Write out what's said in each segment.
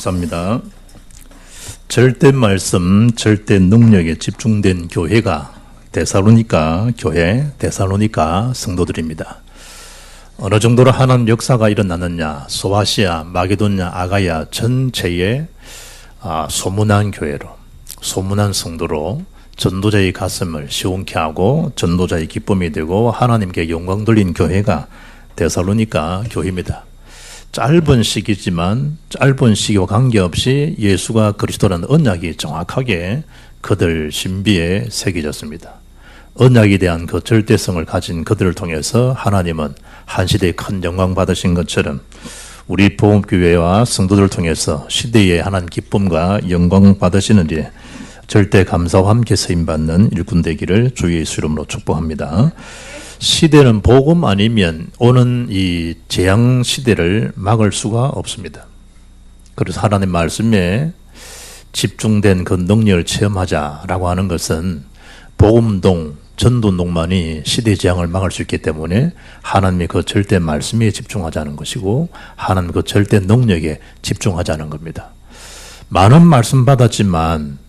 감사합니다. 절대 말씀, 절대 능력에 집중된 교회가 데살로니가 교회, 데살로니가 성도들입니다. 어느 정도로 하나님 역사가 일어나느냐, 소아시아, 마게도냐, 아가야 전체에 소문난 교회로, 소문난 성도로 전도자의 가슴을 시원케 하고 전도자의 기쁨이 되고 하나님께 영광 돌린 교회가 데살로니가 교회입니다. 짧은 시기지만 짧은 시기와 관계없이 예수가 그리스도라는 언약이 정확하게 그들 신비에 새겨졌습니다. 언약에 대한 그 절대성을 가진 그들을 통해서 하나님은 한 시대에 큰 영광 받으신 것처럼 우리 보험교회와 성도들을 통해서 시대에 하나님 기쁨과 영광 받으시는 일에 절대 감사와 함께 쓰임받는 일꾼 되기를 주의 예수 이름으로 축복합니다. 시대는 복음 아니면 오는 이 재앙 시대를 막을 수가 없습니다. 그래서 하나님 말씀에 집중된 그 능력을 체험하자라고 하는 것은 복음동, 전도동만이 시대 재앙을 막을 수 있기 때문에 하나님의 그 절대 말씀에 집중하자는 것이고 하나님 그 절대 능력에 집중하자는 겁니다. 많은 말씀 받았지만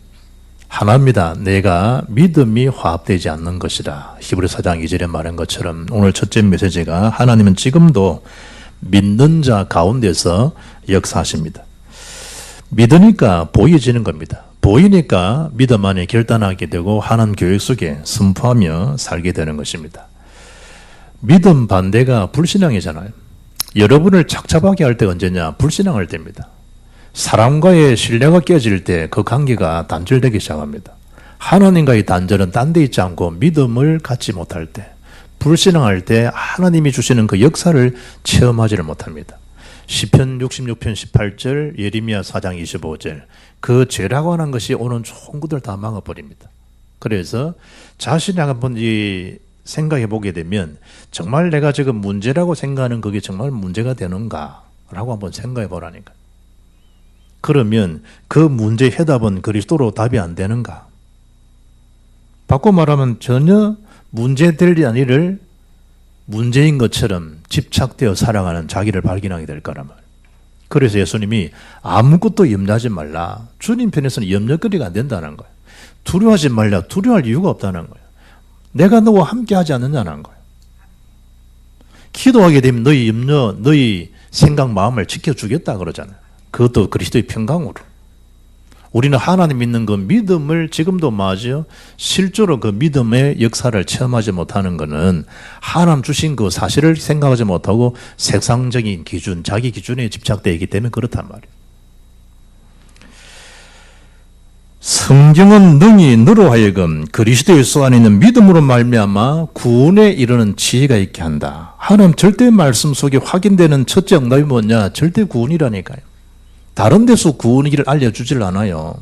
하나입니다. 내가 믿음이 화합되지 않는 것이라. 히브리 4장 2절에 말한 것처럼 오늘 첫째 메시지가 하나님은 지금도 믿는 자 가운데서 역사하십니다. 믿으니까 보여지는 겁니다. 보이니까 믿음 안에 결단하게 되고 하나님 교육 속에 선포하며 살게 되는 것입니다. 믿음 반대가 불신앙이잖아요. 여러분을 착잡하게 할 때가 언제냐? 불신앙할 때입니다. 사람과의 신뢰가 깨질 때 그 관계가 단절되기 시작합니다. 하나님과의 단절은 딴 데 있지 않고 믿음을 갖지 못할 때, 불신앙할 때 하나님이 주시는 그 역사를 체험하지를 못합니다. 시편 66편 18절, 예레미야 4장 25절, 그 죄라고 하는 것이 오는 총구들 다 막아버립니다. 그래서 자신이 한번 생각해 보게 되면 정말 내가 지금 문제라고 생각하는 그게 정말 문제가 되는가? 라고 한번 생각해 보라니까. 그러면 그 문제의 해답은 그리스도로 답이 안 되는가? 바꿔 말하면 전혀 문제될 일을 문제인 것처럼 집착되어 살아가는 자기를 발견하게 될 거란 말이에요. 그래서 예수님이 아무것도 염려하지 말라. 주님 편에서는 염려거리가 안 된다는 거예요. 두려워하지 말라. 두려워할 이유가 없다는 거예요. 내가 너와 함께 하지 않느냐는 거예요. 기도하게 되면 너희 염려, 너희 생각, 마음을 지켜주겠다 그러잖아요. 그것도 그리스도의 평강으로. 우리는 하나님 믿는 그 믿음을 지금도 맞아요. 실제로 그 믿음의 역사를 체험하지 못하는 것은 하나님 주신 그 사실을 생각하지 못하고 세상적인 기준, 자기 기준에 집착되어 있기 때문에 그렇단 말이에요. 성경은 능히 너로 하여금 그리스도 예수 안에 있는 믿음으로 말미암아 구원에 이르는 지혜가 있게 한다. 하나님 절대 말씀 속에 확인되는 첫째 응답이 뭐냐? 절대 구원이라니까요. 다른 데서 구원의 길을 알려주질 않아요.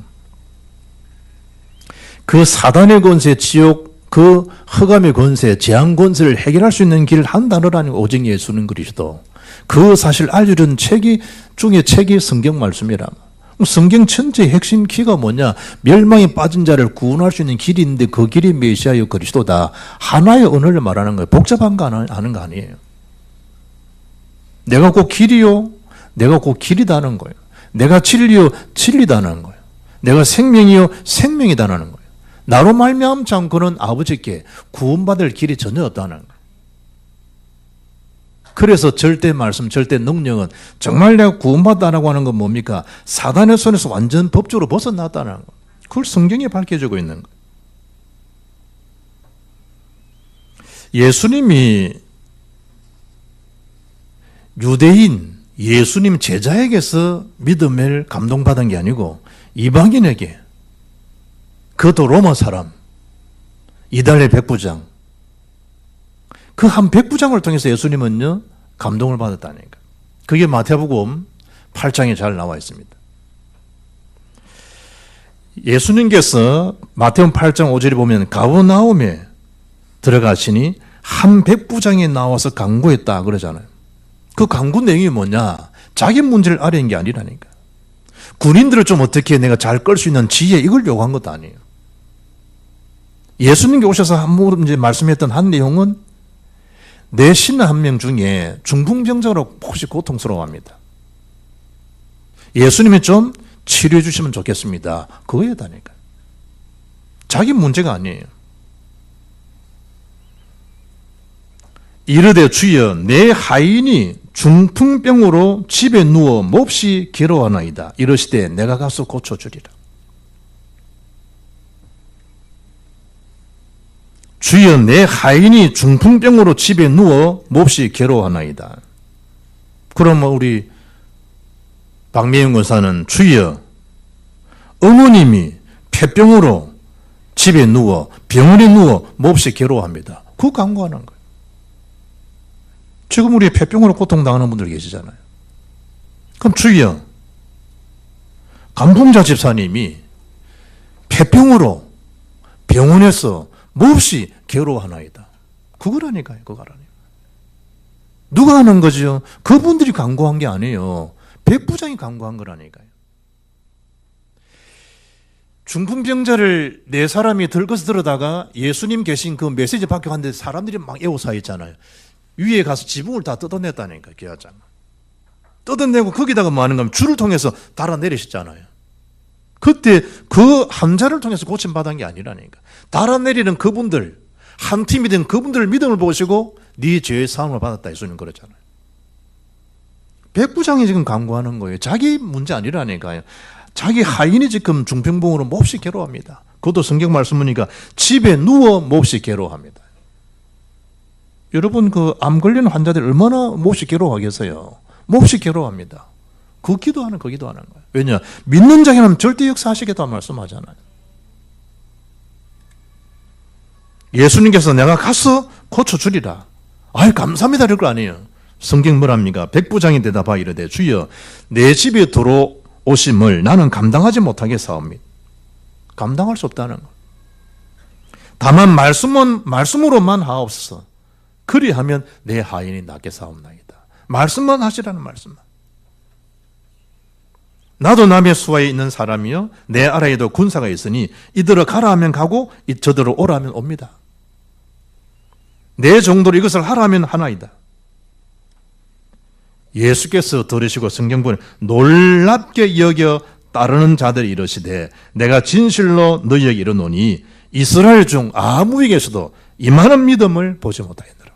그 사단의 권세, 지옥, 그 흑암의 권세, 재앙 권세를 해결할 수 있는 길 한 단어라니 오직 예수는 그리스도. 그 사실 알려준 책이 중에 책이 성경 말씀이라. 성경 전체의 핵심 키가 뭐냐? 멸망에 빠진 자를 구원할 수 있는 길이 있는데 그 길이 메시아요 그리스도다. 하나의 언어를 말하는 거예요. 복잡한 거 하는 거 아니에요. 내가 꼭 길이요? 내가 꼭 길이다는 거예요. 내가 진리요, 진리다는 거예요. 내가 생명이요, 생명이다는 거예요. 나로 말미암지 않고는 아버지께 구원받을 길이 전혀 없다는 거예요. 그래서 절대 말씀, 절대 능력은 정말 내가 구원받다라고 하는 건 뭡니까? 사단의 손에서 완전 법적으로 벗어났다는 거예요. 그걸 성경에 밝혀주고 있는 거예요. 예수님이 유대인, 예수님 제자에게서 믿음을 감동받은 게 아니고 이방인에게, 그것도 로마 사람, 이달의 백부장, 그 한 백부장을 통해서 예수님은요 감동을 받았다니까. 그게 마태복음 8장에 잘 나와 있습니다. 예수님께서 마태복음 8장 5절에 보면 가버나움에 들어가시니 한 백부장이 나와서 강구했다 그러잖아요. 그 강구 내용이 뭐냐? 자기 문제를 아뢰는 게 아니라니까. 군인들을 좀 어떻게 내가 잘 끌 수 있는 지혜, 이걸 요구한 것도 아니에요. 예수님께 오셔서 한 이제 말씀했던 한 내용은 내 신하 한 명 중에 중풍병자로 혹시 고통스러워합니다. 예수님이 좀 치료해 주시면 좋겠습니다. 그거였다니까요. 자기 문제가 아니에요. 이르되 주여 내 하인이 중풍병으로 집에 누워 몹시 괴로워하나이다. 이러시되 내가 가서 고쳐주리라. 주여 내 하인이 중풍병으로 집에 누워 몹시 괴로워하나이다. 그러면 우리 박미영 의사는 주여 어머님이 폐병으로 집에 누워 병원에 누워 몹시 괴로워합니다. 그거 강구하는 거예요. 지금 우리 폐병으로 고통당하는 분들 계시잖아요. 그럼 주여 감풍자 집사님이 폐병으로 병원에서 몹시 괴로워하나이다. 그거라니까요. 그거라니까요. 누가 하는 거죠? 그분들이 강구한 게 아니에요. 백부장이 강구한 거라니까요. 중풍병자를 네 사람이 들것서 들어다가 예수님 계신 그 메시지 밖에 갔는데 사람들이 막 에워싸 있잖아요. 위에 가서 지붕을 다 뜯어냈다니까, 기하장. 뜯어내고 거기다가 뭐 하는 거면 줄을 통해서 달아내리셨잖아요. 그때 그 환자를 통해서 고침받은 게 아니라니까. 달아내리는 그분들, 한 팀이 된 그분들 믿음을 보시고 네 죄의 사함을 받았다 예수님 그러잖아요. 백부장이 지금 강구하는 거예요. 자기 문제 아니라니까요. 자기 하인이 지금 중풍병으로 몹시 괴로워합니다. 그것도 성경 말씀 보니까 집에 누워 몹시 괴로워합니다. 여러분 그 암 걸리는 환자들 얼마나 몹시 괴로워하겠어요. 몹시 괴로워합니다. 그 기도하는 거예요. 왜냐? 믿는 자에게는 절대 역사하시겠다 말씀하잖아요. 예수님께서 내가 가서 고쳐주리라. 아이 감사합니다 이럴 거 아니에요. 성경 뭐랍니까? 백부장이 대답하여 이르되 주여 내 집에 들어오심을 나는 감당하지 못하겠사옵니다. 감당할 수 없다는 거. 다만 말씀으로만 하옵소서. 그리하면 내 하인이 낫게 사옵나이다. 말씀만 하시라는 말씀만. 나도 남의 수하에 있는 사람이요 내 아래에도 군사가 있으니 이들을 가라 하면 가고 저들을 오라 하면 옵니다. 내 정도로 이것을 하라 하면 하나이다. 예수께서 들으시고 성경본에 놀랍게 여겨 따르는 자들이 이르시되 내가 진실로 너희에게 이르노니 이스라엘 중 아무에게서도 이만한 믿음을 보지 못하였느라.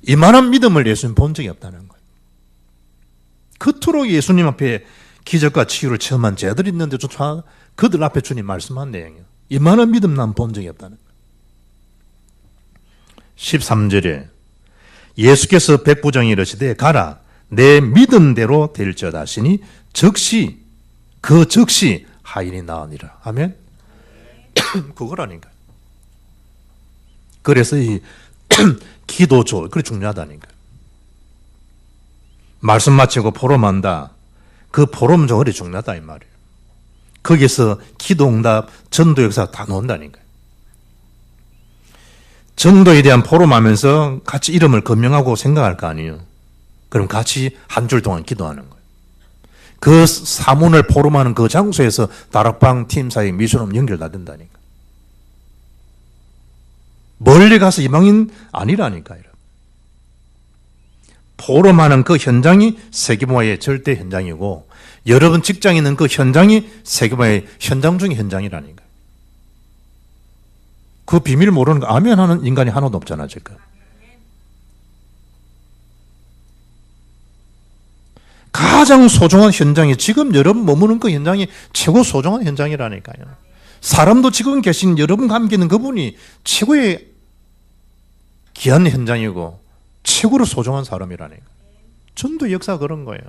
이만한 믿음을 예수님 본 적이 없다는 거예요. 그토록 예수님 앞에 기적과 치유를 체험한 자들이 있는데 조차 그들 앞에 주님 말씀한 내용이에요. 이만한 믿음 난 본 적이 없다는 거예요. 13절에 예수께서 백부장이 이르시되 가라 내 믿음대로 될지어다 하시니 즉시 하인이 나으니라. 아멘. 그거라니까. 그래서 이 기도조 그게 중요하다니까. 말씀 마치고 포럼한다. 그 포럼조 그게 중요하다 이 말이에요. 거기서 기도응답, 전도 역사 다 나온다니까. 전도에 대한 포럼하면서 같이 이름을 거명하고 생각할 거 아니에요. 그럼 같이 한 줄 동안 기도하는 거예요. 그 사문을 포럼하는 그 장소에서 다락방 팀 사이 미션업 연결 다 된다니까. 멀리 가서 이방인 아니라니까요. 포럼하는 그 현장이 세계모아의 절대 현장이고 여러분 직장에 있는 그 현장이 세계모아의 현장 중의 현장이라니까요. 그 비밀 모르는 거 아멘 하는 인간이 하나도 없잖아 지금. 가장 소중한 현장이 지금 여러분 머무는 그 현장이 최고 소중한 현장이라니까요. 사람도 지금 계신 여러분과 함께 있는 그분이 최고의 귀한 현장이고 최고로 소중한 사람이라니까. 전도 역사가 그런 거예요.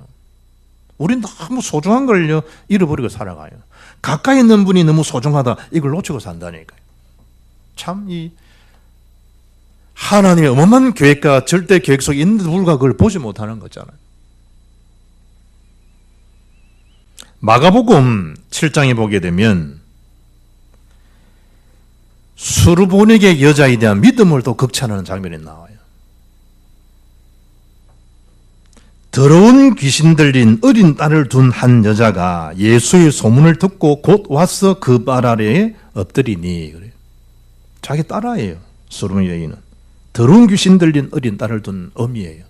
우린 너무 소중한 걸 잃어버리고 살아가요. 가까이 있는 분이 너무 소중하다 이걸 놓치고 산다니까요. 참 이 하나님의 어마어마한 계획과 절대 계획 속에 있는데도 불구하고 그걸 보지 못하는 거잖아요. 마가복음 7장에 보게 되면 수르보닉의 여자에 대한 믿음을 또 극찬하는 장면이 나와요. 더러운 귀신 들린 어린 딸을 둔 한 여자가 예수의 소문을 듣고 곧 와서 그 발 아래에 엎드리니 그래요. 자기 딸아예요. 수르보닉 여인은 더러운 귀신 들린 어린 딸을 둔 어미예요.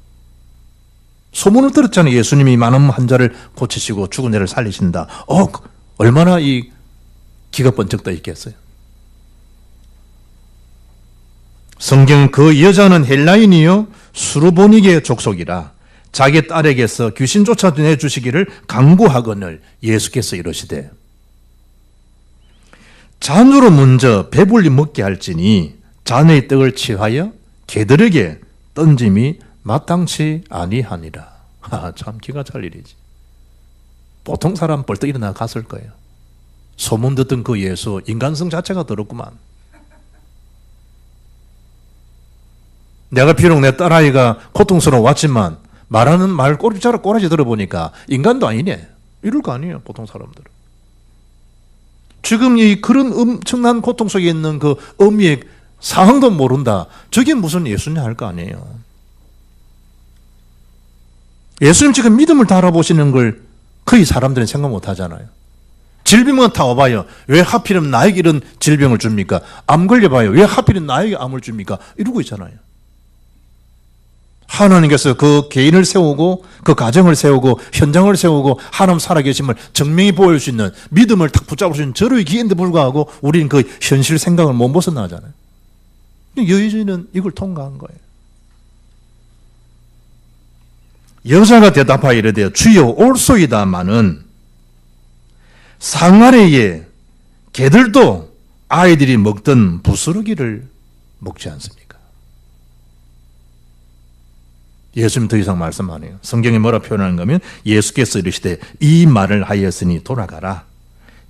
소문을 들었잖아요. 예수님이 많은 환자를 고치시고 죽은 자를 살리신다. 얼마나 이 기가 번쩍 떠 있겠어요. 성경 그 여자는 헬라인이요 수르보닉의 족속이라 자기 딸에게서 귀신 쫓아내 주시기를 간구하거늘 예수께서 이러시되 잔으로 먼저 배불리 먹게 할지니 잔의 떡을 취하여 개들에게 던짐이 마땅치 아니하니라. 참 기가 찰 일이지. 보통 사람 벌떡 일어나 갔을 거예요. 소문 듣던 그 예수 인간성 자체가 더럽구만. 내가 비록 내 딸아이가 고통스러웠지만 말하는 말 꼬라지 들어보니까 인간도 아니네. 이럴 거 아니에요 보통 사람들은. 지금 이 그런 엄청난 고통 속에 있는 그 어미의 상황도 모른다. 저게 무슨 예수냐 할 거 아니에요. 예수님 지금 믿음을 달아보시는 걸 거의 사람들은 생각 못 하잖아요. 질병은 다 와봐요. 왜 하필이면 나에게 이런 질병을 줍니까? 암 걸려봐요. 왜 하필이면 나에게 암을 줍니까? 이러고 있잖아요. 하나님께서 그 개인을 세우고 그 가정을 세우고 현장을 세우고 하나님 살아계심을 증명히 보여줄 수 있는 믿음을 탁 붙잡을 수 있는 저의 기회인데 불구하고 우리는 그 현실 생각을 못 벗어나잖아요. 여인은 이걸 통과한 거예요. 여자가 대답하여 이르되 주여 올소이다마는 상아래에 개들도 아이들이 먹던 부스러기를 먹지 않습니까? 예수님 더 이상 말씀 안 해요. 성경이 뭐라 표현하는 거면 예수께서 이르시되 이 말을 하였으니 돌아가라.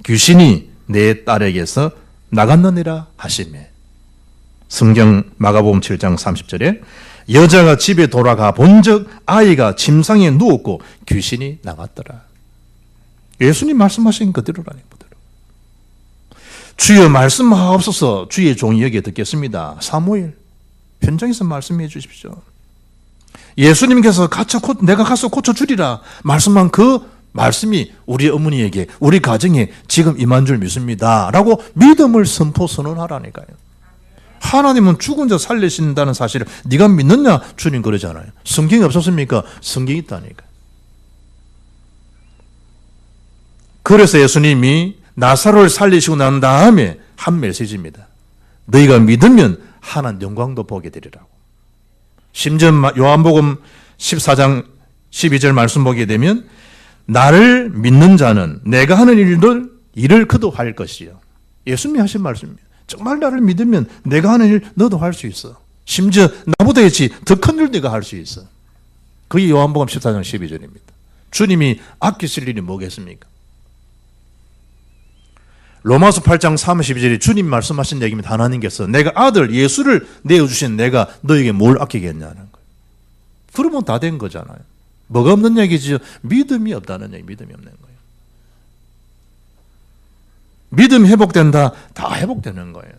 귀신이 내 딸에게서 나갔느니라 하시매. 성경 마가복음 7장 30절에 여자가 집에 돌아가 본즉 아이가 침상에 누웠고 귀신이 나갔더라. 예수님 말씀하신 그대로라니. 주여 말씀하옵소서. 주의 종이 여기에 듣겠습니다. 사무엘 현장에서 말씀해 주십시오. 예수님께서 내가 가서 고쳐주리라 말씀한 그 말씀이 우리 어머니에게 우리 가정에 지금 임한 줄 믿습니다 라고 믿음을 선포선언하라니까요. 하나님은 죽은 자 살리신다는 사실을 네가 믿느냐 주님 그러잖아요. 성경이 없었습니까? 성경이 있다니까. 그래서 예수님이 나사로를 살리시고 난 다음에 한 메시지입니다. 너희가 믿으면 하나님 영광도 보게 되리라고. 심지어 요한복음 14장 12절 말씀 보게 되면 나를 믿는 자는 내가 하는 일을 그도 할 것이요. 예수님이 하신 말씀입니다. 정말 나를 믿으면 내가 하는 일 너도 할 수 있어. 심지어 나보다 더 큰 일 네가 할 수 있어. 그게 요한복음 14장 12절입니다. 주님이 아끼실 일이 뭐겠습니까? 로마서 8장 32절에 주님 말씀하신 얘기입니다. 하나님께서 내가 아들 예수를 내어주신 내가 너에게 뭘 아끼겠냐는 거예요. 그러면 다 된 거잖아요. 뭐가 없는 얘기죠? 믿음이 없다는 얘기, 믿음이 없는 거예요. 믿음 회복된다, 다 회복되는 거예요.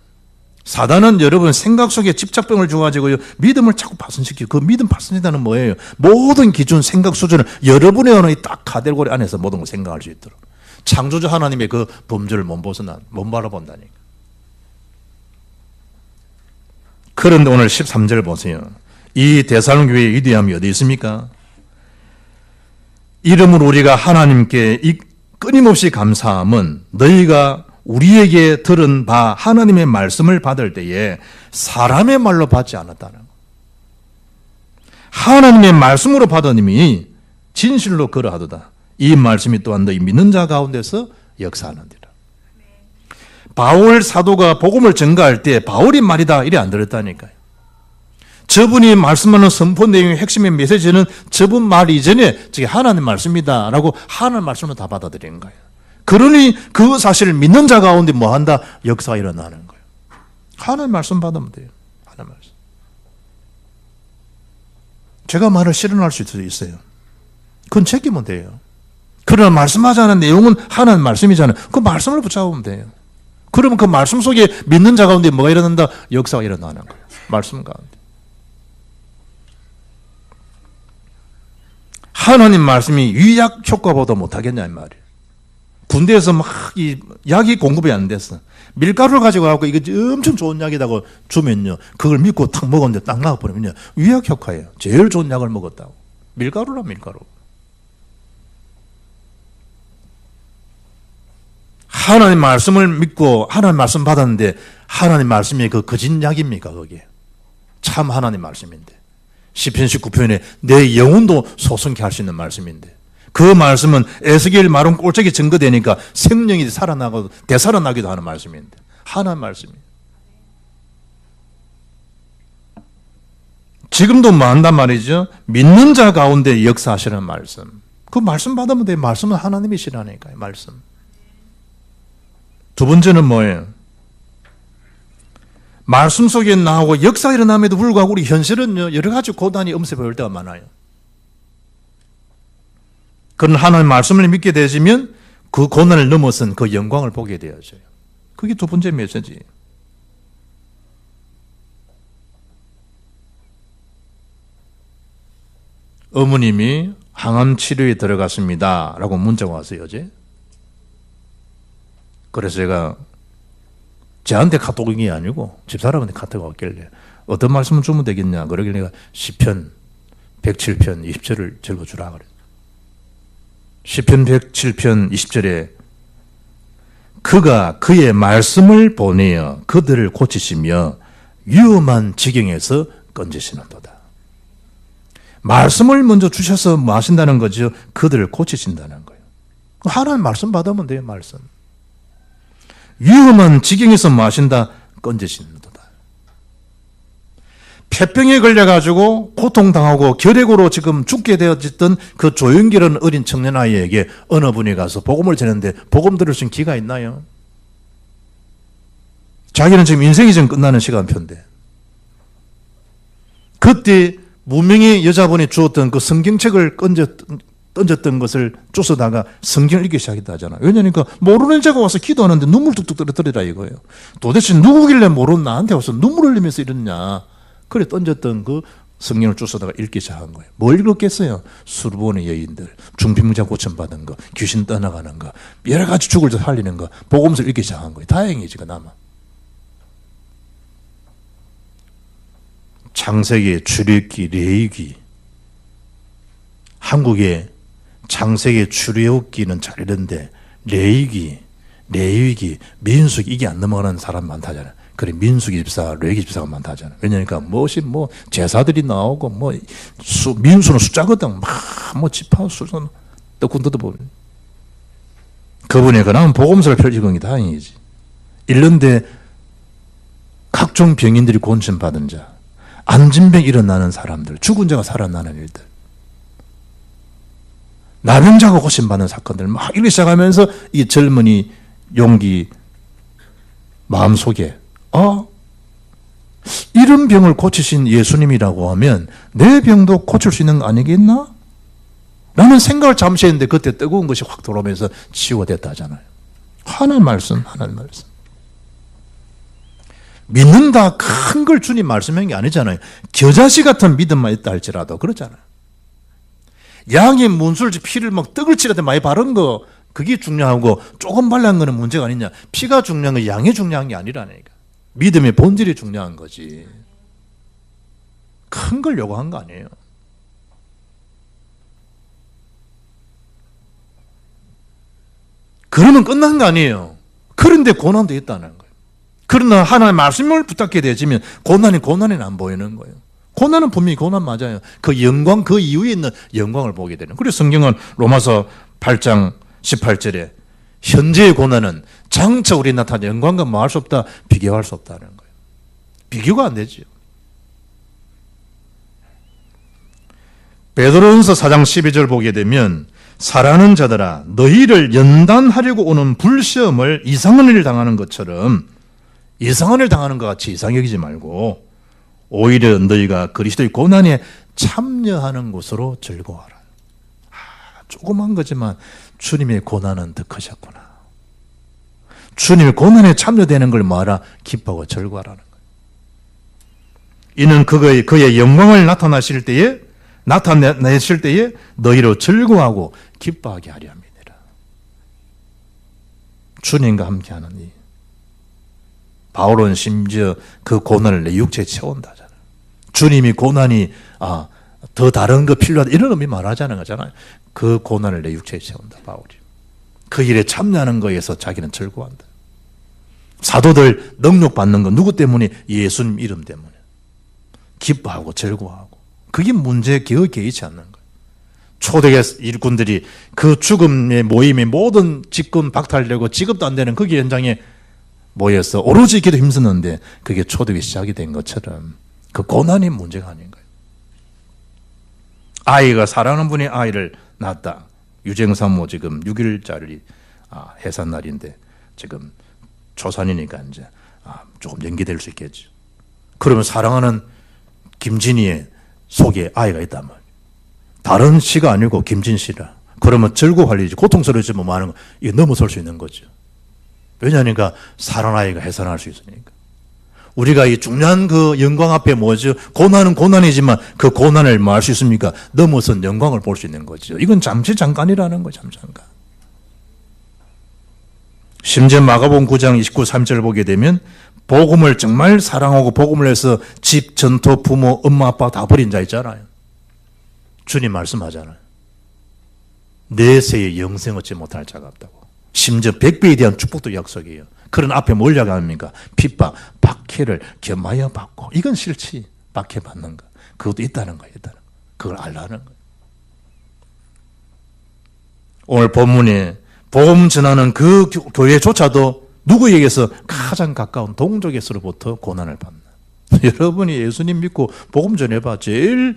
사단은 여러분 생각 속에 집착병을 줘가지고요 믿음을 자꾸 파손시키고 그 믿음 파손이다는 뭐예요? 모든 기준, 생각 수준을 여러분의 어느 딱 가델고리 안에서 모든 걸 생각할 수 있도록 창조주 하나님의 그 범주를 못 바라본다니까. 그런데 오늘 13절 보세요. 이 데살로니가 교회의 위대함이 어디 있습니까? 이러므로 우리가 하나님께 끊임없이 감사함은 너희가 우리에게 들은 바 하나님의 말씀을 받을 때에 사람의 말로 받지 않았다는 것. 하나님의 말씀으로 받으니 진실로 그러하도다. 이 말씀이 또한 너희 믿는 자 가운데서 역사하는디라. 바울 사도가 복음을 전가할 때 바울이 말이다 이래 안 들었다니까요. 저분이 말씀하는 선포 내용의 핵심의 메시지는 저분 말 이전에 저게 하나님 말씀이다 라고 하나님 말씀을 다 받아들이는 거예요. 그러니 그 사실을 믿는 자 가운데 뭐 한다? 역사가 일어나는 거예요. 하나님 말씀 받으면 돼요. 하나님 말씀. 제가 말을 실현할 수 있어요. 그건 책임은 돼요. 그러나 말씀하지 않은 내용은 하나님 말씀이잖아요. 그 말씀을 붙잡으면 돼요. 그러면 그 말씀 속에 믿는 자 가운데 뭐가 일어난다? 역사가 일어나는 거예요. 말씀 가운데. 하나님 말씀이 위약 효과보다 못하겠냐 이 말이에요. 군대에서 막 이 약이 공급이 안 됐어. 밀가루를 가지고 가고 이거 엄청 좋은 약이라고 주면요, 그걸 믿고 탁 먹었는데 딱 나와버리면요 위약 효과예요. 제일 좋은 약을 먹었다고. 밀가루라 밀가루. 하나님 말씀을 믿고 하나님 말씀 받았는데 하나님 말씀이 그 거짓 약입니까? 그게 참 하나님 말씀인데 시편 19편에 내 영혼도 소성케 할 수 있는 말씀인데 그 말씀은 에스겔 마름 꼴짝이 증거되니까 생명이 살아나고 되살아나기도 하는 말씀인데 하나님 말씀이에요. 지금도 뭐 한단 말이죠. 믿는 자 가운데 역사하시는 말씀. 그 말씀 받으면 돼요. 말씀은 하나님이시라니까요. 말씀. 두 번째는 뭐예요? 말씀 속에 나오고 역사가 일어남에도 불구하고 우리 현실은 여러 가지 고난이 엄습해 올 때가 많아요. 그런 하나님의 말씀을 믿게 되시면 그 고난을 넘어선 그 영광을 보게 되어져요. 그게 두 번째 메시지예요. 어머님이 항암 치료에 들어갔습니다 라고 문자가 왔어요 어제. 그래서 제가 저한테 카톡이 아니고 집사람한테 카톡이 왔길래 어떤 말씀을 주면 되겠냐 그러길래 내가 시편 107편 20절을 적어주라 그랬어요. 시편 107편 20절에 그가 그의 말씀을 보내어 그들을 고치시며 위험한 지경에서 건지시는도다. 말씀을 먼저 주셔서 뭐 하신다는 거죠? 그들을 고치신다는 거예요. 하나님 말씀 받으면 돼요. 말씀. 위험한 지경에서 뭐 하신다? 건지신도다. 폐병에 걸려가지고 고통당하고 결핵으로 지금 죽게 되어졌던 그 조영길은 어린 청년아이에게 어느 분이 가서 복음을 전했는데 복음 들을 수 있는 기가 있나요? 자기는 지금 인생이 지금 끝나는 시간표인데 그때 무명의 여자분이 주었던 그 성경책을 던졌던 것을 쫓아다가 성경을 읽기 시작했다 하잖아요. 왜냐니까 모르는 자가 와서 기도하는데 눈물 뚝뚝 떨어뜨리라 이거예요. 도대체 누구길래 모르는 나한테 와서 눈물 흘리면서 이러냐. 그래 던졌던 그 성경을 쫓아다가 읽기 시작한 거예요. 뭘 읽었겠어요? 수르본의 여인들, 중풍자 고침받은 거, 귀신 떠나가는 거, 여러 가지 죽을 자 살리는 거, 복음서를 읽기 시작한 거예요. 다행이지 그나마. 창세기, 출애굽기, 레위기. 한국에 창세기, 출애굽기는 잘 읽는데 레위기, 민수기 이게 안 넘어가는 사람 많다잖아요. 그래 민수기 집사, 레위기 집사가 많다잖아요. 왜냐니까 무엇이 뭐 제사들이 나오고 뭐 민수는 숫자거든. 막 지파 수선 떡군떡 보면 그분이 그나마 복음서를 펼치는 게 다행이지. 읽는데 각종 병인들이 곤침받은 자, 안진병 일어나는 사람들, 죽은 자가 살아나는 일들, 나병자가 고침받는 사건들 막 읽기 시작하면서 이 젊은이 용기 마음속에 이런 병을 고치신 예수님이라고 하면 내 병도 고칠 수 있는 거 아니겠나? 라는 생각을 잠시 했는데 그때 뜨거운 것이 확 들어오면서 치유됐다 하잖아요. 하나님 말씀. 믿는다 큰 걸 주님 말씀한 게 아니잖아요. 겨자씨 같은 믿음만 있다 할지라도 그렇잖아요. 양의 문술지 피를 막 떡을 치라도 많이 바른 거 그게 중요하고 조금 발란 거는 문제가 아니냐. 피가 중요한 거 양이 중요한 게 아니라니까. 믿음의 본질이 중요한 거지. 큰 걸 요구한 거 아니에요. 그러면 끝난 거 아니에요. 그런데 고난도 있다는 거예요. 그러나 하나님의 말씀을 부탁해 되지면 고난이 안 보이는 거예요. 고난은 분명히 고난 맞아요. 그 영광, 그 이후에 있는 영광을 보게 되는. 그래서 성경은 로마서 8장 18절에 현재의 고난은 장차 우리 나타난 영광과 뭐 할 수 없다, 비교할 수 없다는 거예요. 비교가 안 되죠. 베드로전서 4장 12절 보게 되면 사랑하는 자들아 너희를 연단하려고 오는 불시험을 이상한 일을 당하는 것처럼 이상한 일을 당하는 것 같이 이상히 여기지 말고 오히려 너희가 그리스도의 고난에 참여하는 것으로 즐거워하라. 조그만 거지만 주님의 고난은 더 크셨구나. 주님의 고난에 참여되는 걸 뭐하라? 기뻐하고 즐거워하라는 거예요. 이는 그의 영광을 나타내실 때에 너희로 즐거워하고 기뻐하게 하려 합니다. 주님과 함께하는 이 바울은 심지어 그 고난을 내 육체에 채운다잖아요. 주님이 고난이 더 다른 거 필요하다 이런 의미 말하자는 거잖아요. 그 고난을 내 육체에 채운다 바울이. 그 일에 참여하는 거에서 자기는 즐거워한다. 사도들 능력 받는 건 누구 때문에? 예수님 이름 때문에. 기뻐하고 즐거워하고. 그게 문제에 개의치 않는 거예요. 초대의 일꾼들이 그 죽음의 모임에 모든 직권 박탈되고 직업도 안 되는 거기 현장에 모여서 오로지 기도 힘썼는데 그게 초대가 시작이 된 것처럼 그 고난이 문제가 아닌 거예요. 아이가 사랑하는 분이 아이를 낳았다. 유정산모 지금 6일짜리 해산 날인데 지금 초산이니까 이제 조금 연기될 수 있겠죠. 그러면 사랑하는 김진희의 속에 아이가 있단 말이에요. 다른 씨가 아니고 김진 씨라. 그러면 즐거워할 일이지 고통스러워지면 뭐 하는 거 이게 넘어설 수 있는 거죠. 왜냐하니까 사랑하는 아이가 해산할 수 있으니까. 우리가 이 중요한 그 영광 앞에 뭐죠? 고난은 고난이지만 그 고난을 뭐 할 수 있습니까? 넘어선 영광을 볼 수 있는 거죠. 이건 잠시 잠깐이라는 거죠. 잠시 잠깐. 심지어 마가복음 9장 29, 30절 보게 되면 복음을 정말 사랑하고 복음을 해서 집, 전토, 부모, 엄마, 아빠 다 버린 자 있잖아요. 주님 말씀하잖아요. 내세에 영생 얻지 못할 자가 없다고. 심지어 100배에 대한 축복도 약속이에요. 그런 앞에 뭘 이야기합니까? 핍박, 박해를 겸하여 받고. 이건 싫지. 박해 받는 거. 그것도 있다는 거예요. 있다는 거. 그걸 알라는 거예요. 오늘 본문에 복음 전하는 그 교회조차도 누구에게서 가장 가까운 동족에서로부터 고난을 받나. 여러분이 예수님 믿고 복음 전해봐. 제일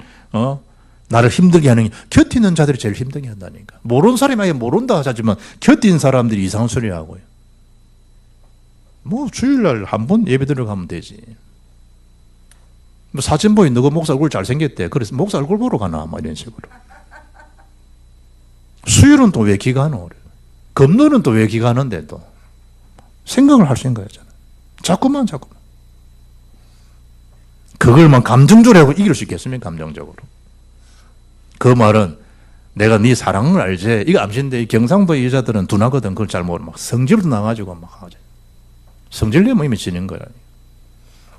나를 힘들게 하는 게 곁에 있는 자들이 제일 힘들게 한다니까. 모르는 사람이 모른다 하자지만 곁에 있는 사람들이 이상한 소리 하고요. 뭐 주일날 한 번 예배 들어가면 되지. 뭐 사진 보이 너가 목사 얼굴 잘생겼대. 그래서 목사 얼굴 보러 가나 뭐 이런 식으로. 수요일은 또 왜 기가노? 금요일은 또 왜 기가는데 또 생각을 할 수 있는 거잖아. 자꾸만. 그걸만 감정적으로 하고 이길 수 있겠습니까? 감정적으로. 그 말은 내가 네 사랑을 알지. 이거 암신데 경상도 여자들은 둔하거든. 그걸 잘 모르고 막 성질도 나가지고 막 하지. 성질 내면 이미 지는 거야.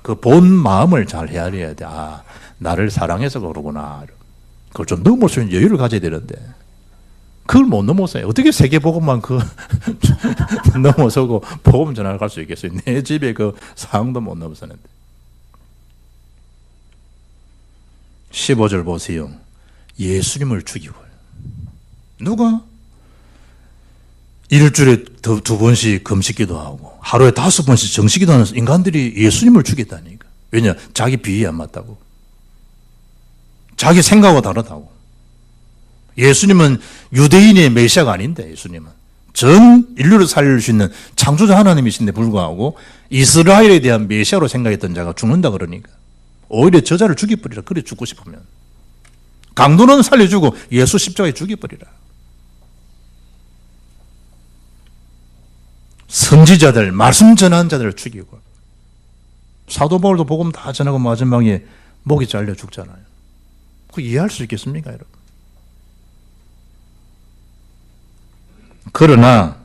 그 본 마음을 잘 헤아려야 돼. 나를 사랑해서 그러구나. 그걸 좀 넘을 수 있는 여유를 가져야 되는데 그걸 못 넘어서요. 어떻게 세계복음만 넘어서고 복음 전하러 갈 수 있겠어요. 내 집에 그 상도 못 넘어서는데. 15절 보세요. 예수님을 죽이고요. 누가? 일주일에 두 번씩 금식기도 하고 하루에 5번씩 정식기도 하는 인간들이 예수님을 죽였다니까. 왜냐? 자기 비위에 안 맞다고. 자기 생각과 다르다고. 예수님은 유대인의 메시아가 아닌데 예수님은 전 인류를 살릴 수 있는 창조자 하나님이신데 불구하고 이스라엘에 대한 메시아로 생각했던 자가 죽는다 그러니까 오히려 저자를 죽여버리라. 그래 죽고 싶으면 강도는 살려주고 예수 십자가에 죽여버리라. 선지자들 말씀 전한 자들을 죽이고 사도 바울도 복음 다 전하고 마지막에 목이 잘려 죽잖아요. 그 이해할 수 있겠습니까 여러분? 그러나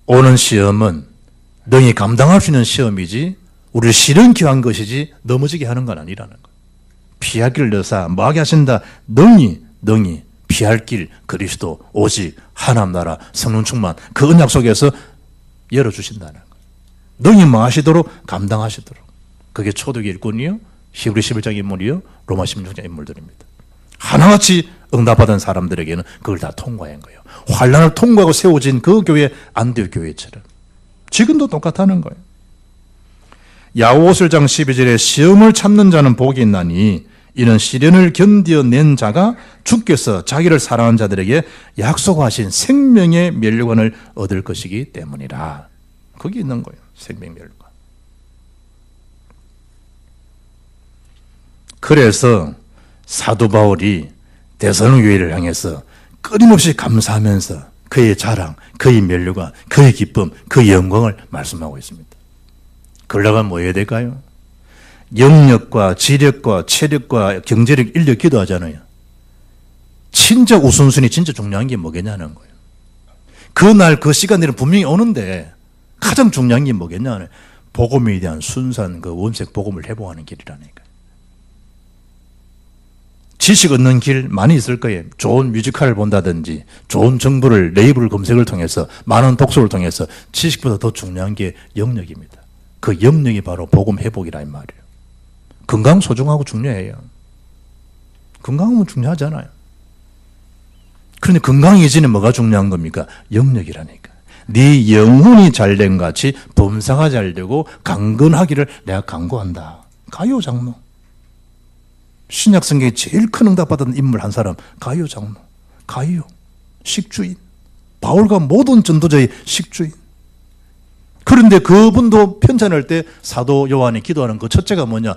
오는 시험은 능히 감당할 수 있는 시험이지 우리를 실현케 한 것이지 넘어지게 하는 건 아니라는 거예요. 피할 길을 넣사 뭐하게 하신다. 능히 피할 길 그리스도 오직 하나님 나라 성령 충만 그 언약 속에서 열어주신다는 거예요. 능히 뭐 하시도록 감당하시도록. 그게 초대교회 일꾼이요 히브리 11장 인물이요 로마 16장 인물들입니다. 하나같이 응답받은 사람들에게는 그걸 다 통과한 거예요. 환난을 통과하고 세워진 그 교회 안디옥 교회처럼 지금도 똑같다는 거예요. 야고보서 1장 12절에 시험을 참는 자는 복이 있나니 이는 시련을 견뎌낸 자가 주께서 자기를 사랑하는 자들에게 약속하신 생명의 면류관을 얻을 것이기 때문이라. 거기 있는 거예요. 생명 면류관. 그래서 사도 바울이 데살로니가 교회를 향해서 끊임없이 감사하면서 그의 자랑, 그의 면류관, 그의 기쁨, 그의 영광을 말씀하고 있습니다. 그러려면 뭐 해야 될까요? 영력과 지력과 체력과 경제력, 인력 기도하잖아요. 진짜 우선순위 진짜 중요한 게 뭐겠냐는 거예요. 그날 그 시간들은 분명히 오는데 가장 중요한 게 뭐겠냐는 복음에 대한 순수한 그 원색 복음을 회복하는 길이라니까. 지식 얻는 길 많이 있을 거예요. 좋은 뮤지컬을 본다든지 좋은 정보를 네이버 검색을 통해서 많은 독서를 통해서 지식보다 더 중요한 게 영역입니다. 그 영역이 바로 복음 회복이라 이 말이에요. 건강 소중하고 중요해요. 건강은 중요하잖아요. 그런데 건강이 이전에 뭐가 중요한 겁니까? 영역이라니까. 네 영혼이 잘된 같이 범사가 잘되고 강건하기를 내가 강구한다. 가요 장로. 신약 성경에 제일 큰 응답받은 인물 한 사람, 가요 장로. 가요. 식주인. 바울과 모든 전도자의 식주인. 그런데 그분도 편찬할 때 사도 요한이 기도하는 그 첫째가 뭐냐?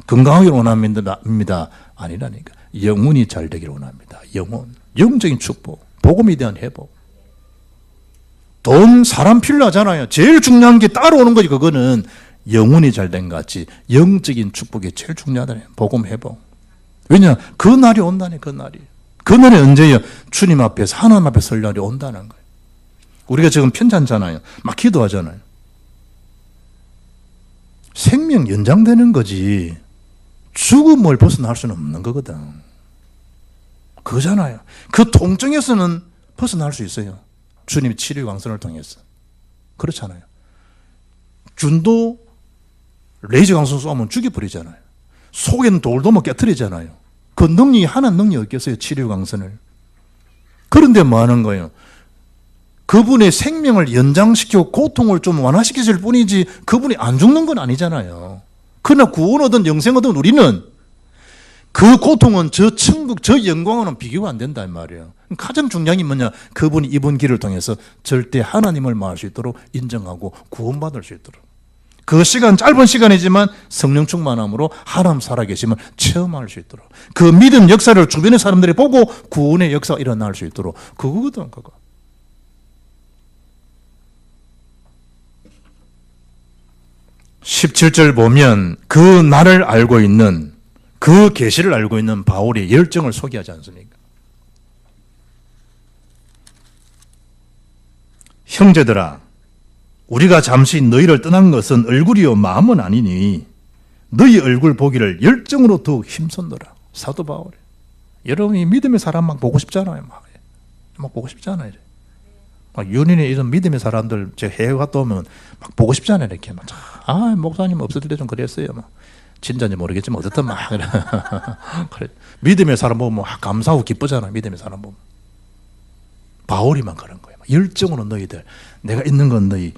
건강하기를 원합니다. 아니라니까. 영혼이 잘 되기를 원합니다. 영혼. 영적인 축복. 복음에 대한 회복. 돈, 사람 필요하잖아요. 제일 중요한 게 따라오는 거지. 그거는 영혼이 잘 된 것 같이 영적인 축복이 제일 중요하다네. 복음 회복. 왜냐? 그 날이 온다네. 그 날이. 그 날이 언제요? 주님 앞에서 하나님 앞에 설 날이 온다는 거예요. 우리가 지금 편찮잖아요. 막 기도하잖아요. 생명 연장되는 거지 죽음을 벗어날 수는 없는 거거든. 그거잖아요. 그 통증에서는 벗어날 수 있어요. 주님이 치료 광선을 통해서. 그렇잖아요. 균도 레이저 광선 쏘면 죽여버리잖아요. 속에는 돌도 막 깨뜨리잖아요. 그 능력이 하나 능력이 없겠어요. 치료 광선을. 그런데 뭐 하는 거예요? 그분의 생명을 연장시키고 고통을 좀 완화시키실 뿐이지 그분이 안 죽는 건 아니잖아요. 그러나 구원 얻은 영생 얻은 우리는 그 고통은 저 천국, 저 영광과는 비교가 안 된다 이 말이에요. 가장 중요한 게 뭐냐? 그분이 이번 길을 통해서 절대 하나님을 말할 수 있도록 인정하고 구원받을 수 있도록. 그 시간 짧은 시간이지만 성령 충만함으로 하나님 살아계심을 체험할 수 있도록. 그 믿음 역사를 주변의 사람들이 보고 구원의 역사가 일어날 수 있도록. 그거거든 그거. 17절 보면 그 나를 알고 있는 그 계시를 알고 있는 바울의 열정을 소개하지 않습니까? 형제들아, 우리가 잠시 너희를 떠난 것은 얼굴이요 마음은 아니니 너희 얼굴 보기를 열정으로 더욱 힘썼노라. 사도 바울이. 여러분이 믿음의 사람 막 보고 싶잖아요. 막 보고 싶잖아요. 막 유년에 이런 믿음의 사람들 제가 해외 갔다 오면 막 보고 싶잖아요. 이렇게 막 목사님 없을 때 좀 그랬어요. 막 진짜인지 모르겠지만 어쨌든 막 그래. 믿음의 사람 보면 감사하고 기쁘잖아요. 믿음의 사람 보면. 바울이만 그런 거예요. 열정으로 너희들 내가 있는 건 너희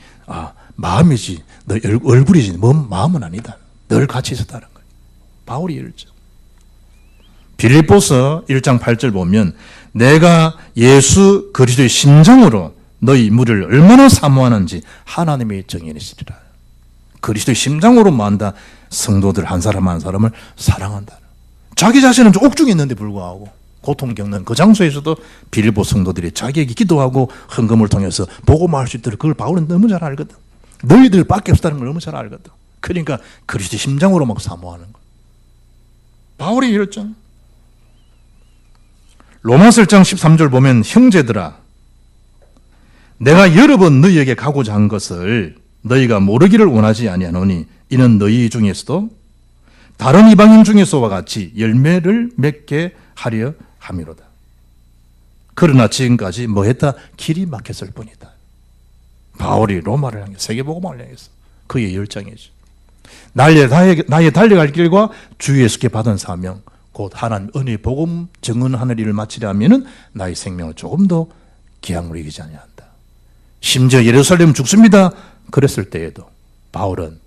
마음이지 너희 얼굴이지 뭔 마음은 아니다. 늘 같이 있었다는 거예요. 바울이 열정. 빌립보서 1장 8절 보면 내가 예수 그리스도의 심정으로 너희 무리를 얼마나 사모하는지 하나님의 정인이시리라. 그리스도의 심장으로 만다 성도들 한 사람 한 사람을 사랑한다. 자기 자신은 옥중에 있는데 불구하고 고통 겪는 그 장소에서도 빌립보 성도들이 자기에게 기도하고 헌금을 통해서 복음화할 수 있도록 그걸 바울은 너무 잘 알거든. 너희들 밖에 없다는 걸 너무 잘 알거든. 그러니까 그리스도의 심장으로 막 사모하는 거. 바울의 열정. 로마서 1장 13절 보면 형제들아 내가 여러 번 너희에게 가고자 한 것을 너희가 모르기를 원하지 아니하노니 이는 너희 중에서도 다른 이방인 중에서와 같이 열매를 맺게 하려 함이로다. 그러나 지금까지 뭐 했다? 길이 막혔을 뿐이다. 바울이 로마를 향해 세계복음을 향해서 그의 열정이죠. 나의 달려갈 길과 주 예수께 받은 사명 곧 하나님 은혜의 복음 증언하는 일을 마치려면 나의 생명을 조금 더 기약으로 이기지 아니한다. 심지어 예루살렘 죽습니다. 그랬을 때에도 바울은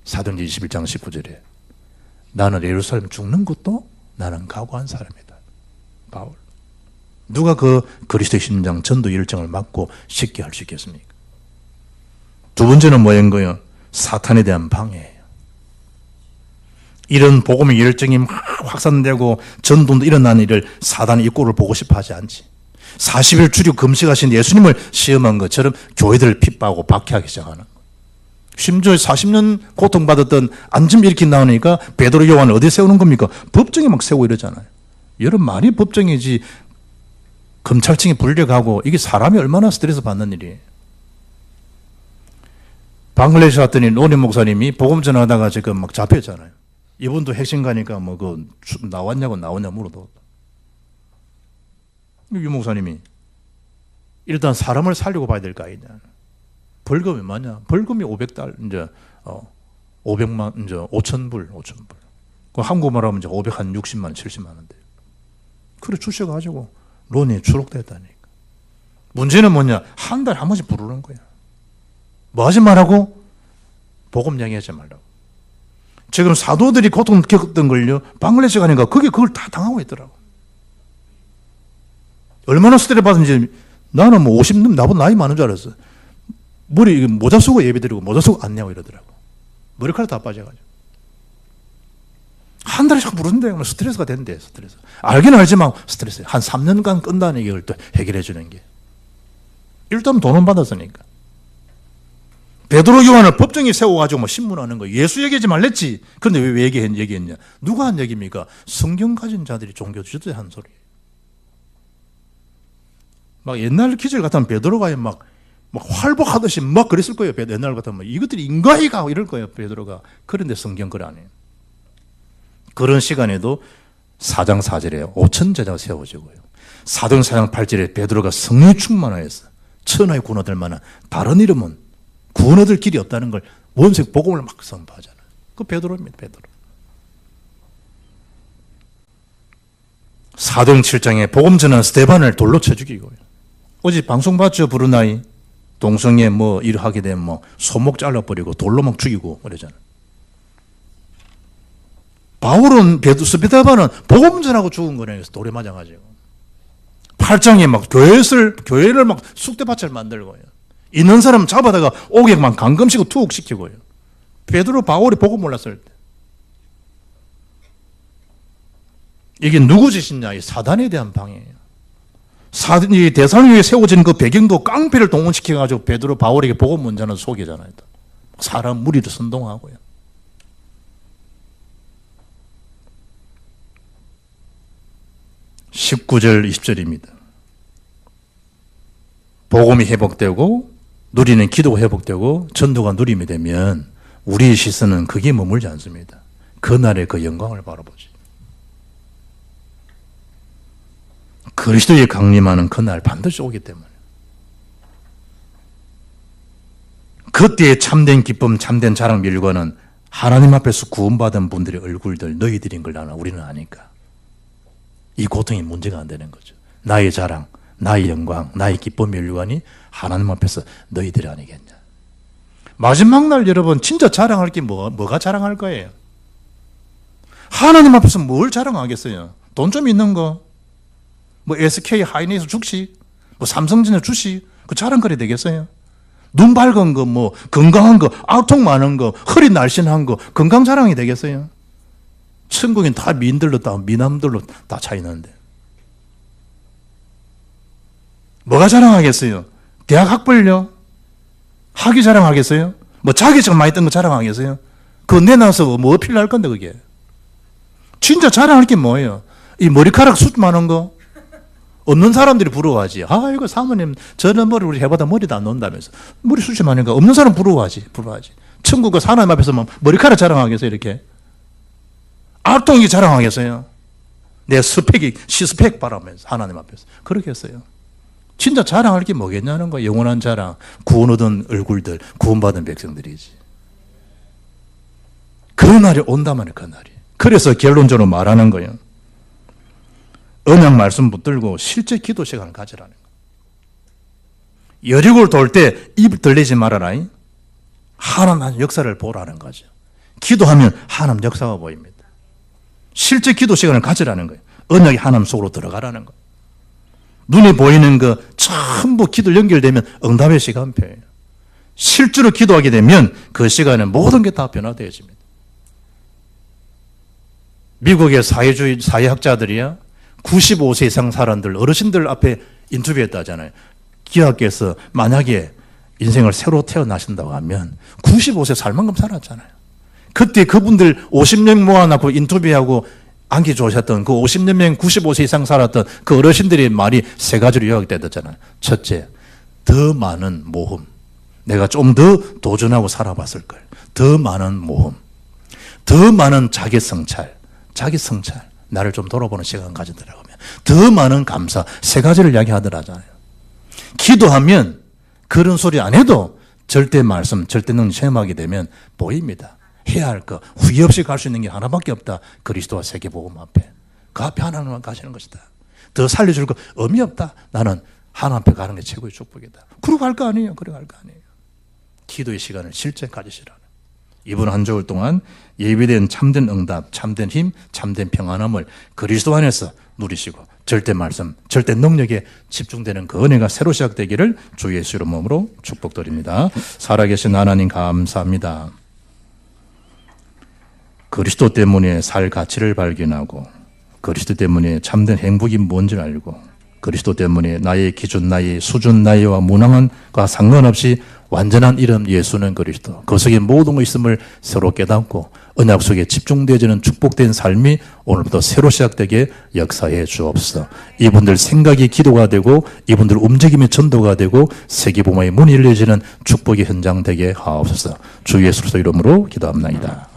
사도행전 21장 19절에 나는 예루살렘 죽는 것도 나는 각오한 사람이다. 바울. 누가 그 그리스도의 심장 전도 열정을 막고 쉽게 할 수 있겠습니까? 두 번째는 뭐인 거예요? 사탄에 대한 방해예요. 이런 복음의 열정이 막 확산되고 전도도 일어나는 일을 사단의 입구를 보고 싶어 하지 않지. 40일 주류 금식하신 예수님을 시험한 것처럼 교회들을 핍박하고 박해하기 시작하는 거예요. 심지어 40년 고통받았던 안점 일으킨 나오니까 베드로 요한을 어디에 세우는 겁니까? 법정에 막 세우고 이러잖아요. 여러분 말이 법정이지 검찰청에 불려가고 이게 사람이 얼마나 스트레스 받는 일이에요. 방글라데시 갔더니 노니 목사님이 복음 전하다가 지금 막 잡혔잖아요. 이분도 핵심가니까 나왔냐고 물어도 유 목사님이 일단 사람을 살리고 봐야 될 거 아니냐. 벌금이 얼마냐? 벌금이 500달러, 이제, 500만, 이제, 5,000불. 그 한국말 하면 이제 560만, 70만 원 돼요. 그래, 주셔가지고, 론이 추록됐다니까. 문제는 뭐냐? 한 달에 한 번씩 부르는 거야. 뭐 하지 말라고? 복음 이야기하지 말라고. 지금 사도들이 고통 겪었던 걸요, 방글라데시 가니까 그걸 다 당하고 있더라고. 얼마나 스트레스 받은지, 나는 뭐 50년, 나보다 나이 많은 줄 알았어. 머리, 모자 쓰고 예배 드리고, 모자 쓰고 안내하고 이러더라고. 머리카락 다 빠져가지고. 한 달에 자꾸 부르는데, 스트레스가 된대, 스트레스. 알긴 알지만, 스트레스. 한 3년간 끈다는 이걸 또 해결해 주는 게. 일단 돈은 받았으니까. 베드로 요한을 법정에 세워가지고 뭐 신문하는 거. 예수 얘기하지 말랬지. 그런데 왜 얘기했냐? 누가 한 얘기입니까? 성경 가진 자들이 종교 지도자 한 소리예요. 막 옛날 기절 같으면 베드로가 막 활복하듯이 막 그랬을 거예요. 옛날 같으면 이것들이 인가이가 이럴 거예요. 베드로가. 그런데 성경 글 안 해요. 그런 시간에도 4장 4절에 5천 제자가 세워지고요. 사도행 4장 8절에 베드로가 성령이 충만하였어. 천하의 구원 얻을 만한 다른 이름은 구원 얻을 길이 없다는 걸 원색 복음을 막 선포하잖아요. 그 베드로입니다. 베드로. 사도행 7장에 복음 전한 스데반을 돌로 쳐 죽이고요. 어제 방송 봤죠? 브루나이 동성애 뭐 일하게 되면 뭐 손목 잘라버리고 돌로 막 죽이고 그러잖아요. 바울은 스데반은 복음 전하고 죽은 거네요. 돌에 맞아가지고. 8장에 막 교회를 막 쑥대밭을 만들고요. 있는 사람 잡아다가 옥에만 감금시키고 투옥시키고요. 베드로 바울이 복음 몰랐을 때. 이게 누구 짓이냐? 이 사단에 대한 방해예요. 이 데살로니가에 세워진 그 배경도 깡패를 동원시켜가지고 베드로 바울에게 복음 문자는 속이잖아요. 사람 무리를 선동하고요. (19절) (20절입니다) 복음이 회복되고 누리는 기도가 회복되고 전도가 누림이 되면 우리의 시선은 거기에 머물지 않습니다. 그날의 그 영광을 바라보지. 그리스도의 강림하는 그날 반드시 오기 때문에 그때의 참된 기쁨, 참된 자랑 밀과는 하나님 앞에서 구원받은 분들의 얼굴들 너희들인 걸 나는 우리는 아니까 이 고통이 문제가 안 되는 거죠. 나의 자랑, 나의 영광, 나의 기쁨 멸류관이 하나님 앞에서 너희들이 아니겠냐. 마지막 날 여러분 진짜 자랑할 게 뭐가 자랑할 거예요? 하나님 앞에서 뭘 자랑하겠어요? 돈 좀 있는 거, 뭐 SK 하이닉스 주식, 뭐 삼성전자 주식, 그 자랑거리 되겠어요? 눈 밝은 거, 뭐 건강한 거, 악통 많은 거, 허리 날씬한 거, 건강 자랑이 되겠어요? 천국엔 다 미인들로 미남들로 다 차이나는데 뭐가 자랑하겠어요? 대학 학벌요? 학위 자랑하겠어요? 뭐 자기적 많이 뜬 거 자랑하겠어요? 그거 내놔서 뭐 어필 할 건데 그게 진짜 자랑할 게 뭐예요? 이 머리카락 숱 많은 거 없는 사람들이 부러워하지. 아 이거 사모님 저런 머리 우리 해보다 머리도 안 논다면서 머리 숱이 많으니까 없는 사람 부러워하지. 천국 그 하나님 앞에서 뭐 머리카락 자랑하겠어요? 이렇게 악동이 자랑하겠어요? 내 스펙이 시스펙 바라면서 하나님 앞에서 그러겠어요? 진짜 자랑할 게 뭐겠냐는 거예요. 영원한 자랑, 구원 얻은 얼굴들, 구원받은 백성들이지. 그 날이 온다면 그 날이. 그래서 결론적으로 말하는 거예요. 언약 말씀 붙들고 실제 기도 시간을 가지라는 거예요. 여리고를 돌 때 입 들리지 말아라. 하나님 역사를 보라는 거죠. 기도하면 하나님 역사가 보입니다. 실제 기도 시간을 가지라는 거예요. 언약이 하나님 속으로 들어가라는 거예요. 눈에 보이는 거 전부 기도 연결되면 응답의 시간표예요. 실제로 기도하게 되면 그 시간에 모든 게 다 변화되어집니다. 미국의 사회학자들이야 95세 이상 사람들, 어르신들 앞에 인터뷰했다잖아요. 기하께서 만약에 인생을 새로 태어나신다고 하면 95세 살 만큼 살았잖아요. 그때 그분들 50년 모아놓고 인터뷰하고 안기 좋으셨던 그 50년 명 95세 이상 살았던 그 어르신들의 말이 세 가지로 요약되었잖아요. 첫째, 더 많은 모험. 내가 좀 더 도전하고 살아봤을 걸. 더 많은 모험. 더 많은 자기 성찰. 나를 좀 돌아보는 시간 가지더라고요. 더 많은 감사, 세 가지를 이야기하더라잖아요. 기도하면 그런 소리 안 해도 절대 말씀, 절대 능력 체험하게 되면 보입니다. 해야 할 거, 후회 없이 갈 수 있는 게 하나밖에 없다. 그리스도와 세계복음 앞에. 그 앞에 하나님만 가시는 것이다. 더 살려줄 거 의미 없다. 나는 하나님 앞에 가는 게 최고의 축복이다. 그러고 갈 거 아니에요. 그러고 갈 거 아니에요. 기도의 시간을 실제 가지시라는. 이번 한 주일 동안 예비된 참된 응답, 참된 힘, 참된 평안함을 그리스도 안에서 누리시고 절대 말씀, 절대 능력에 집중되는 그 은혜가 새로 시작되기를 주 예수 이름으로 축복드립니다. 살아계신 하나님 감사합니다. 그리스도 때문에 살 가치를 발견하고 그리스도 때문에 참된 행복이 뭔지를 알고 그리스도 때문에 나의 기준, 나의 수준, 나이와 문항과 상관없이 완전한 이름 예수는 그리스도. 그 속에 모든 것이 있음을 새로 깨닫고 언약 속에 집중되어지는 축복된 삶이 오늘부터 새로 시작되게 역사해 주옵소서. 이분들 생각이 기도가 되고 이분들 움직임이 전도가 되고 세계복음의 문이 열려지는 축복의 현장 되게 하옵소서. 주 예수의 이름으로 기도합니다.